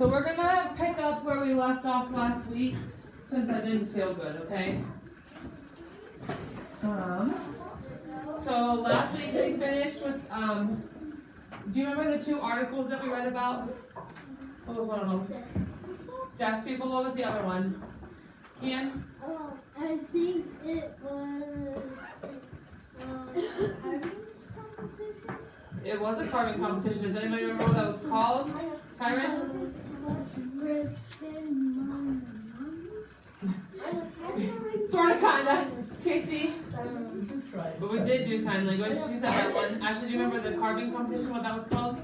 So we're gonna pick up where we left off last week since I didn't feel good, okay? So last week we finished with, do you remember the two articles that we read about? What was one of them? Deaf people, what was the other one? Ian? Oh, I think it was, competition. It was a carving competition. Does anybody remember what that was called? Tyron? Sorta, kinda. Casey? But we did do sign language. She said that one. Ashley, do you remember the carving competition, what that was called?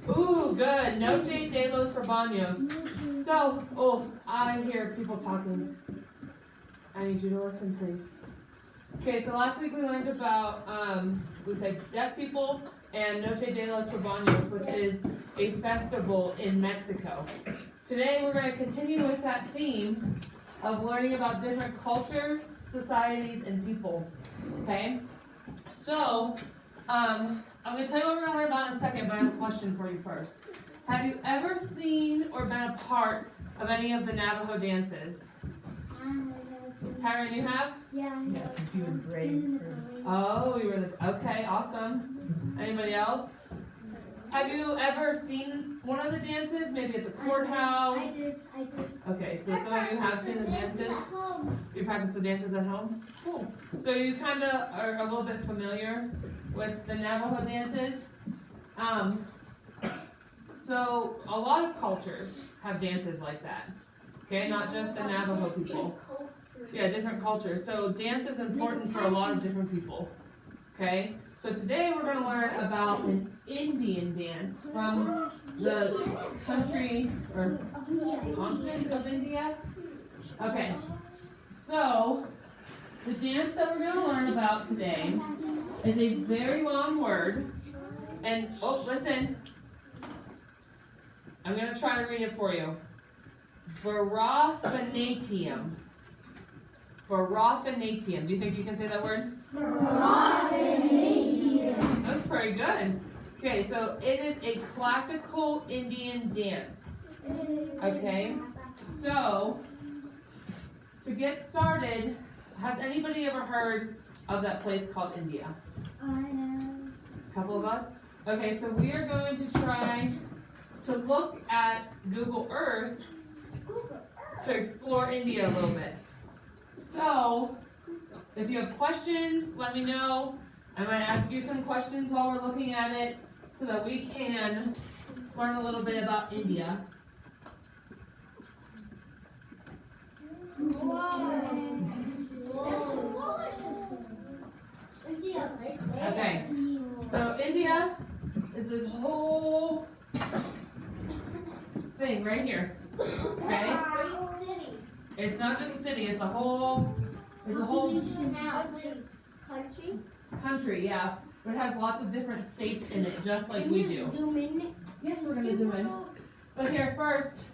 Ooh, good. Noche de los Rebaños. So, I hear people talking. I need you to listen, please. Okay, so last week we learned about, we said deaf people and Noche de los Rebaños, which is a festival in Mexico. Today we're going to continue with that theme of learning about different cultures, societies, and people. Okay? So, I'm going to tell you what we're going to learn about in a second, but I have a question for you first. Have you ever seen or been a part of any of the Navajo dances? Tyron, you have? Yeah, you were great. Oh, you were okay, awesome. Anybody else? Have you ever seen one of the dances? Maybe at the courthouse? I did. Okay, so some of you have seen the dances. You practice the dances at home? Cool. So you kind of are a little bit familiar with the Navajo dances. So a lot of cultures have dances like that. Okay, not just the Navajo people. Yeah, different cultures. So dance is important for a lot of different people. Okay, so today we're going to learn about an Indian dance from the country or continent of India. Okay, so the dance that we're going to learn about today is a very long word. And, listen. I'm going to try to read it for you. Varathanatium. Varathanatium. Do you think you can say that word? Varathanatium. That's pretty good. Okay, so it is a classical Indian dance. Okay, so to get started, has anybody ever heard of that place called India? I have. A couple of us? Okay, so we are going to try to look at Google Earth to explore India a little bit. So, if you have questions, let me know. I might ask you some questions while we're looking at it so that we can learn a little bit about India. Okay, so India is this whole thing right here. Okay? It's not just a city, it's a whole country, yeah. But it has lots of different states in it, just like we do. Zoom in? Yes, we're gonna zoom in. But here first,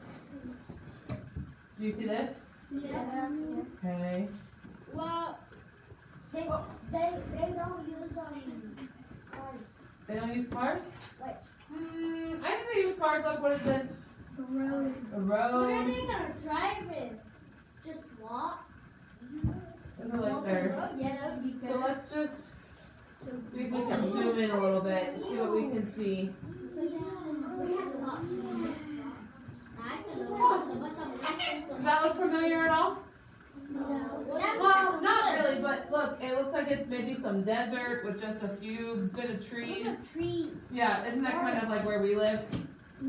do you see this? Yeah. Okay. Well, they don't use cars. They don't use cars? Wait. I think they use cars. Look, what is this? The road. A road. What are they gonna drive in? Just walk? Those are like there. Yeah, that would be good. So let's just see if we can zoom in a little bit, see what we can see. Does that look familiar at all? No. Well, not really, but look, it looks like it's maybe some desert with just a few bit of trees. Look at trees. Yeah, isn't that kind of like where we live?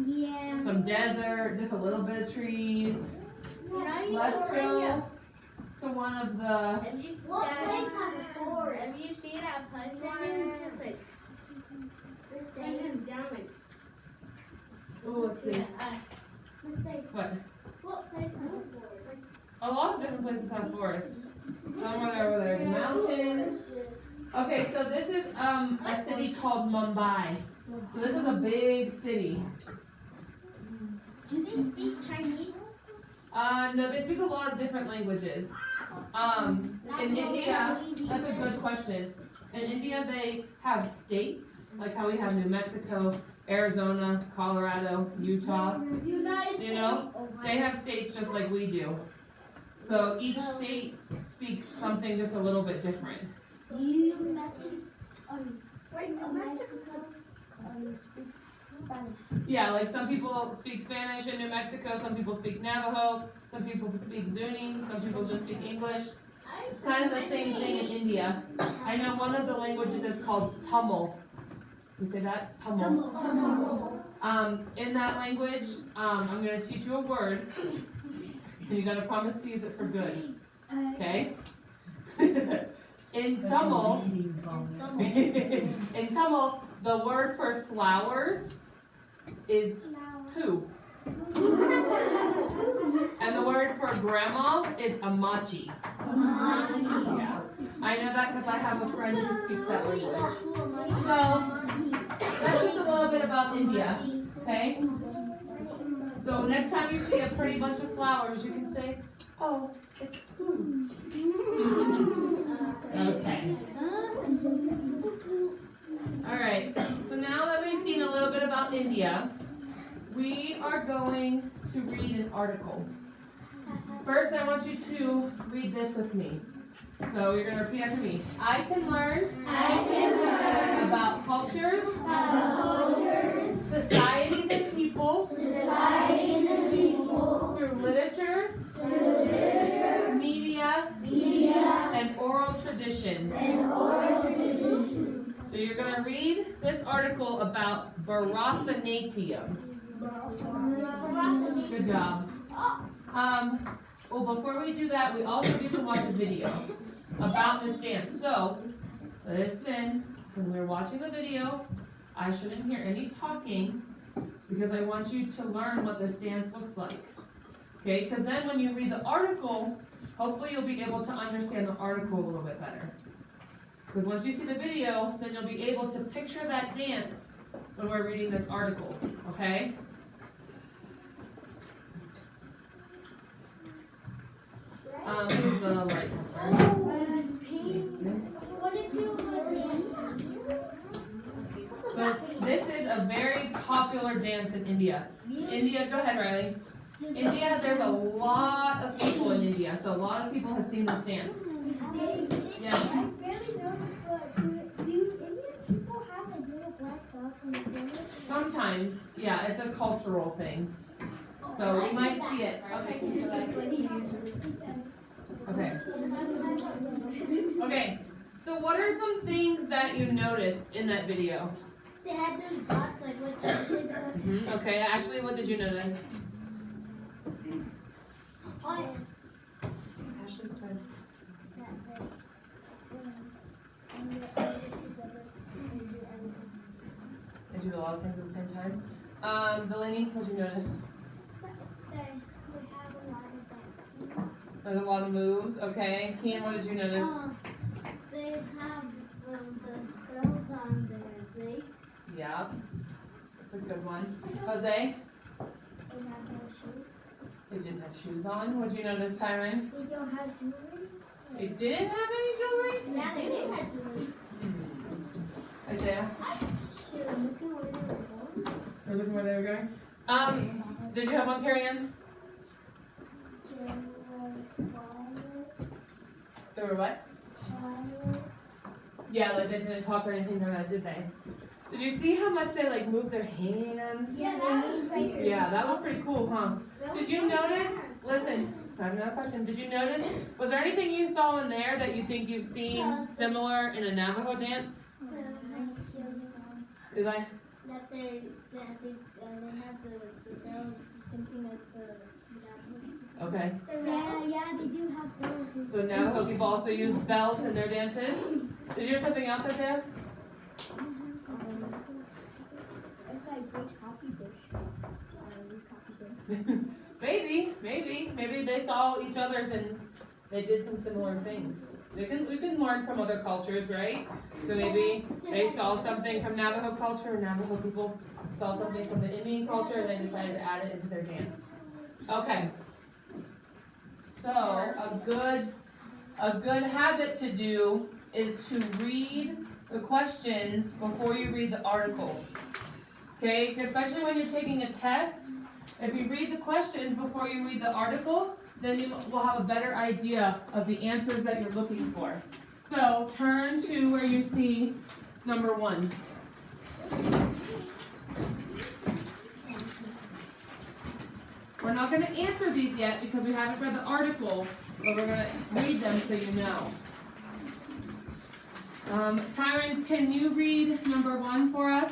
Yeah. Some desert, just a little bit of trees. Let's go to one of the... What place has a forest? Have you seen that person? It's just like this thing and down like. Ooh, let's see. What? What place has a forest? A lot of different places have forests. Somewhere where there's mountains. Okay, so this is a city called Mumbai. So this is a big city. Do they speak Chinese? No, they speak a lot of different languages. In India, that's a good question. In India, they have states, like how we have New Mexico, Arizona, Colorado, Utah. United You know, they have states just like we do. So each state speaks something just a little bit different. New Mexico speaks Spanish. Yeah, like some people speak Spanish in New Mexico, some people speak Navajo, some people speak Zuni, some people just speak English. It's kind of the same thing in India. I know one of the languages is called Tamil. You say that? Tamil. In that language, I'm going to teach you a word, and you got to promise to use it for good. Okay? In Tamil, the word for flowers is poo. And the word for grandma is amachi. Yeah. I know that because I have a friend who speaks that language. So, that's just a little bit about India, okay? So next time you see a pretty bunch of flowers, you can say, oh, it's poo. Okay. Alright, so now that we've seen a little bit about India, we are going to read an article. First, I want you to read this with me. So you're going to repeat after me. I can learn about cultures, societies and people, through literature, media, and oral tradition. So you're going to read this article about Bharatanatyam. Good job. Well, before we do that, we also get to watch a video about this dance. So, listen, when we're watching the video, I shouldn't hear any talking because I want you to learn what this dance looks like. Okay, because then when you read the article, hopefully you'll be able to understand the article a little bit better. Because once you see the video, then you'll be able to picture that dance when we're reading this article, okay? Who's the light? So this is a very popular dance in India. India, go ahead, Riley. India, there's a lot of people in India, so a lot of people have seen this dance. Yeah. I barely noticed, but do Indian people have like little black dots on the finger? Sometimes, yeah, it's a cultural thing. So we might see it. Okay, can you do that, please? Okay. Okay. So what are some things that you noticed in that video? They had those dots like what you said. Okay, Ashley, what did you notice? Ashley's turn. They do a lot of things at the same time. Delaney, what did you notice? There's a lot of moves, okay. Kian, what did you notice? They have the bells on their legs. Yeah, that's a good one. Jose? They have no shoes. They didn't have shoes on. What did you notice, Tyron? They don't have jewelry. They didn't have any jewelry? Yeah, they did have jewelry. Isaiah? They were looking where they were going. They're looking where they were going. Did you have one, Carrie Ann? They were what? Yeah, like they didn't talk or anything like that, did they? Did you see how much they like move their hands? Yeah, that was pretty cool, huh? Did you notice? Listen, I have another question. Did you notice? Was there anything you saw in there that you think you've seen similar in a Navajo dance? Eli? That they have the bells the same thing as the Navajo. Okay. Yeah, they do have bells. So Navajo people also use bells in their dances. Did you hear something else out there? It's like great copy dish. Maybe they saw each other's and they did some similar things. We can learn from other cultures, right? So maybe they saw something from Navajo culture, or Navajo people saw something from the Indian culture, and they decided to add it into their dance. Okay. So a good habit to do is to read the questions before you read the article. Okay, especially when you're taking a test, if you read the questions before you read the article, then you will have a better idea of the answers that you're looking for. So turn to where you see number 1. We're not going to answer these yet because we haven't read the article, but we're going to read them so you know. Tyron, can you read number 1 for us?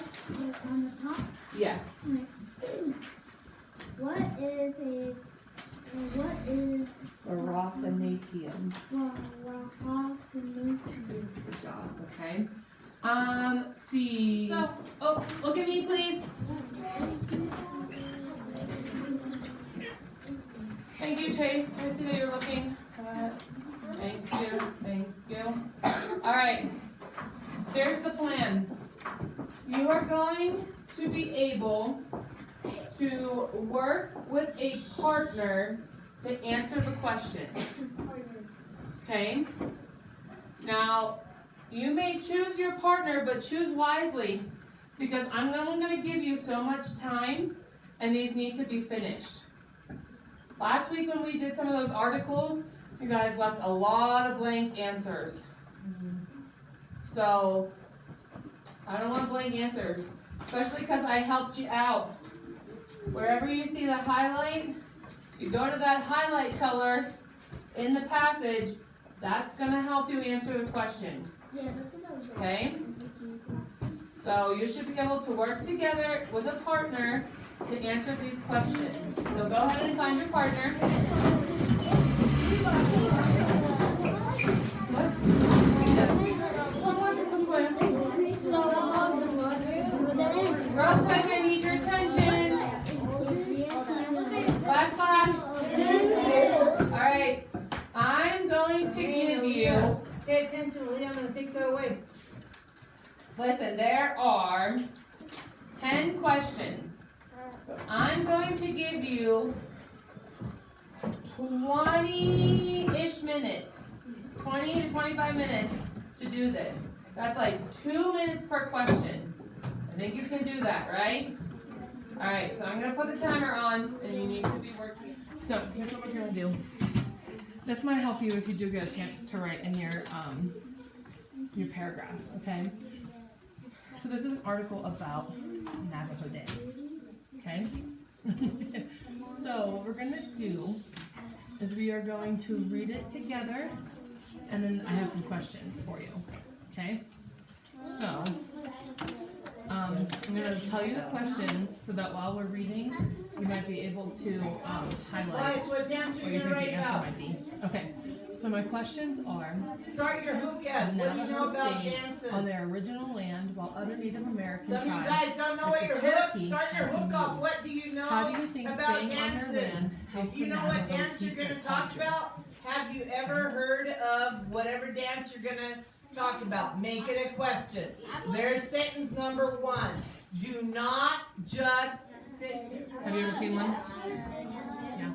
On the top? Yeah. What is A Rothanatium. Rothanatium? Good job, okay. See. So, oh, look at me, please. Thank you, Chase. I see that you're looking. Thank you, thank you. All right, here's the plan. You are going to be able to work with a partner to answer the questions. Okay? Now, you may choose your partner, but choose wisely because I'm only going to give you so much time and these need to be finished. Last week when we did some of those articles, you guys left a lot of blank answers. So, I don't want blank answers, especially because I helped you out. Wherever you see the highlight, you go to that highlight color in the passage, that's going to help you answer the question. Yeah, that's what I was doing. Okay? So you should be able to work together with a partner to answer these questions. So go ahead and find your partner. Real quick, I need your attention. Last class. Alright, I'm going to give you. Pay attention, Lee. I'm going to take that away. Listen, there are 10 questions. So I'm going to give you 20-ish minutes, 20 to 25 minutes to do this. That's like 2 minutes per question. I think you can do that, right? All right, so I'm going to put the timer on, and you need to be working. So here's what we're going to do. This might help you if you do get a chance to write in your paragraph, okay? So this is an article about Navajo dance, okay? So what we're going to do is we are going to read it together, and then I have some questions for you, okay? So, I'm going to tell you the questions so that while we're reading, you might be able to highlight What dance what are you you think going the to write answer about? might be. Okay, so my questions are, Start your hook guess. the What do you know Navajo about stayed dances? on their original land while other Native American Some of you tribes guys don't know what like your the hook. Cherokee Start your had to hook off. move. What do you know How do you think about staying on dances? their land helped If you the know what Navajo dance you're people going to talk culture? about, have you ever heard of whatever dance you're going to talk about? Make it a question. There's sentence number 1. Do not just sit here. Have you ever seen one? Yeah.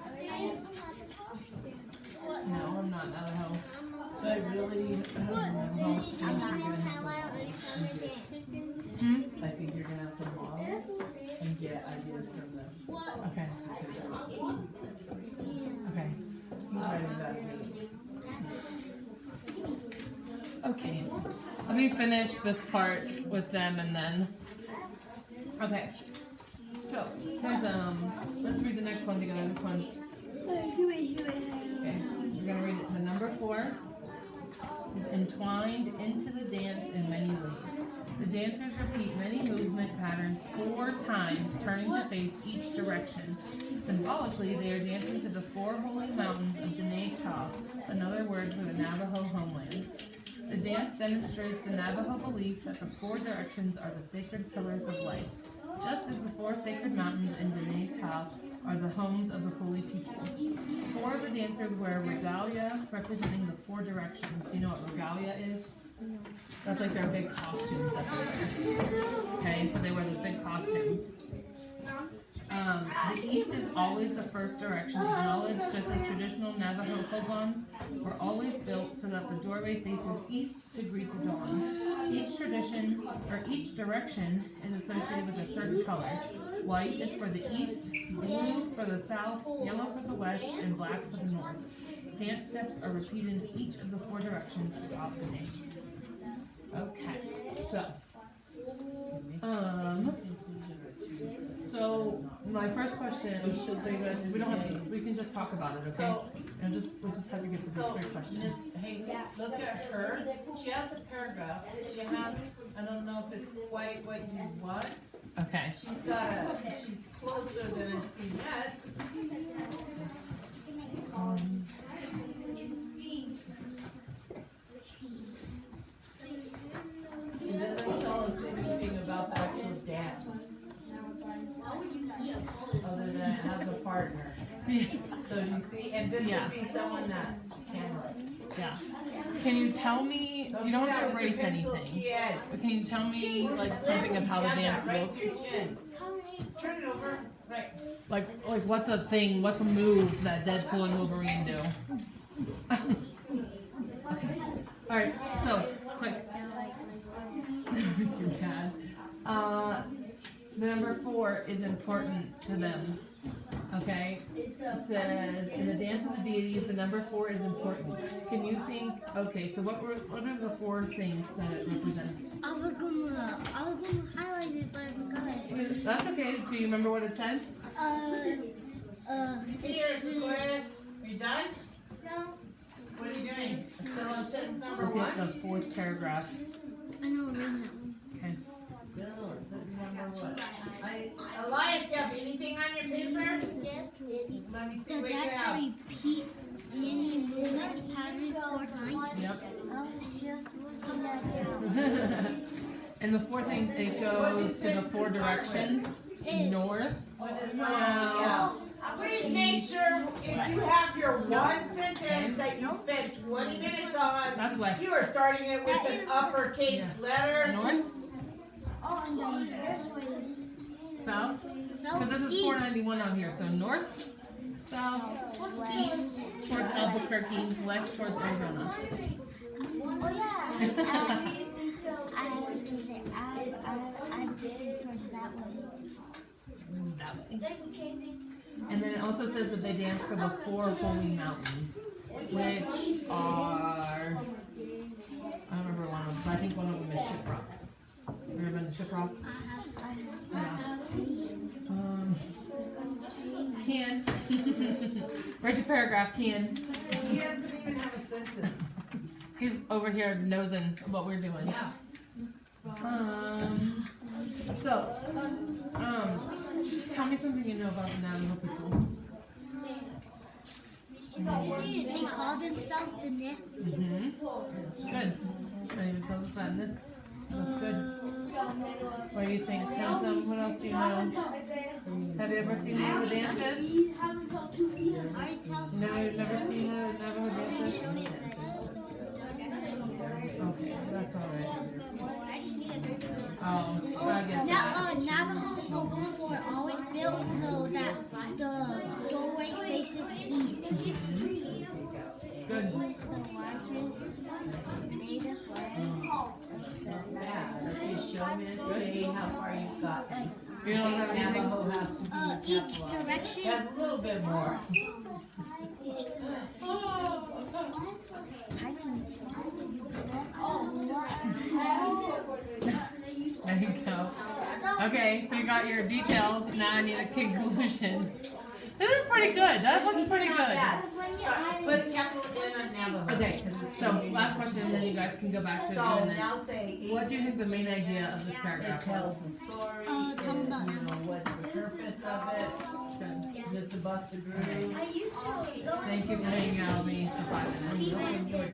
No, I'm not Navajo. So I really Navajo. I think you're gonna have to model and get ideas from them. Okay. Okay. He's writing that. Okay. Let me finish this part with them and then. Okay. So, let's read the next one together. This one. Okay. We're gonna read it. The number 4 is entwined into the dance in many ways. The dancers repeat many movement patterns 4 times, turning to face each direction. Symbolically, they are dancing to the 4 holy mountains of Dene Ta, another word for the Navajo homeland. The dance demonstrates the Navajo belief that the 4 directions are the sacred pillars of life, just as the 4 sacred mountains in Dene Ta are the homes of the holy people. 4 of the dancers wear regalia representing the 4 directions. Do you know what regalia is? That's like their big costumes that they wear. Okay, so they wear those big costumes. The east is always the first direction acknowledged, just as traditional Navajo hoglons were always built so that the doorway faces east to greet the dawn. Each tradition, or each direction, is associated with a certain color. White is for the east, blue for the south, yellow for the west, and black for the north. Dance steps are repeated in each of the 4 directions throughout the dance. Okay, so my first question, we don't have to, we can just talk about it, okay? And we just have to get to the 3 questions. Hey, look at her, she has a paragraph, you have, I don't know if it's quite what you want. Okay. She's closer than it's seen yet. It doesn't tell us anything about the actual dance. Other than it has a partner. So you see, and this would be someone that can. Yeah. Can you tell me, you don't have to erase anything, Kid. but can you tell me like something of how the dance looks? Turn it over, right. Like what's a move that Deadpool and Wolverine do? Okay. Alright, so, quick. Your dad. The number 4 is important to them. Okay? It says, in the dance of the deities, the number 4 is important. Can you think, okay, so what are the 4 things that it represents? I was gonna highlight it, but I forgot. That's okay. Do you remember what it said? Here, Squid. You done? No. What are you doing? Still on sentence number Okay, 1? the 4th paragraph. I know, read that one. Okay. Still on sentence number 1. Elias, you have anything on your paper? Yes. Let me see The what you dash have. repeat many movements patterned 4 times. Yep. I was just looking that down. And the 4th thing, it goes to the 4 directions. North, south. Please make sure if you have your one sentence that you spent 20 minutes on, That's west. you are starting it with an uppercase letter. North, Oh, and then this way is south. Because this is 491 on here. So north, south, east towards Albuquerque, west towards Arizona. Oh yeah. I was gonna say I did source that way. That way. And then it also says that they dance for the 4 holy mountains, which are, I don't remember one of them, but I think one of them is Shiprock. Remember the Shiprock? Can. Where's your paragraph, Can? He doesn't even have a sentence. He's over here nosing what we're doing. Yeah. Tell me something you know about the Navajo people. They call themselves the Net. Good. I didn't even tell us that in this. That's good. What do you think? Handsome, what else do you know? Have you ever seen one of the dances? No, you've never seen one of the Navajo dances? Okay, that's alright. Oh, I get that. Navajo homes were always built so that the doorway faces east. Good. What's the largest native land? Yeah, okay, show me, okay, how far you've gotten. You don't have anything? Navajo has to be Each capitalized. direction. That's a little bit more. There you go. Okay, so you got your details. Now I need a conclusion. This is pretty good. That looks pretty good. Put a capital N on Navajo. Okay, so last question, and then you guys can go back to So doing this. now say. What do you think the main idea of this It paragraph tells was? the story, tell me about you know, what's the purpose of it, just to bust a groove. I used to go. Thank you for hanging out with me for 5 minutes.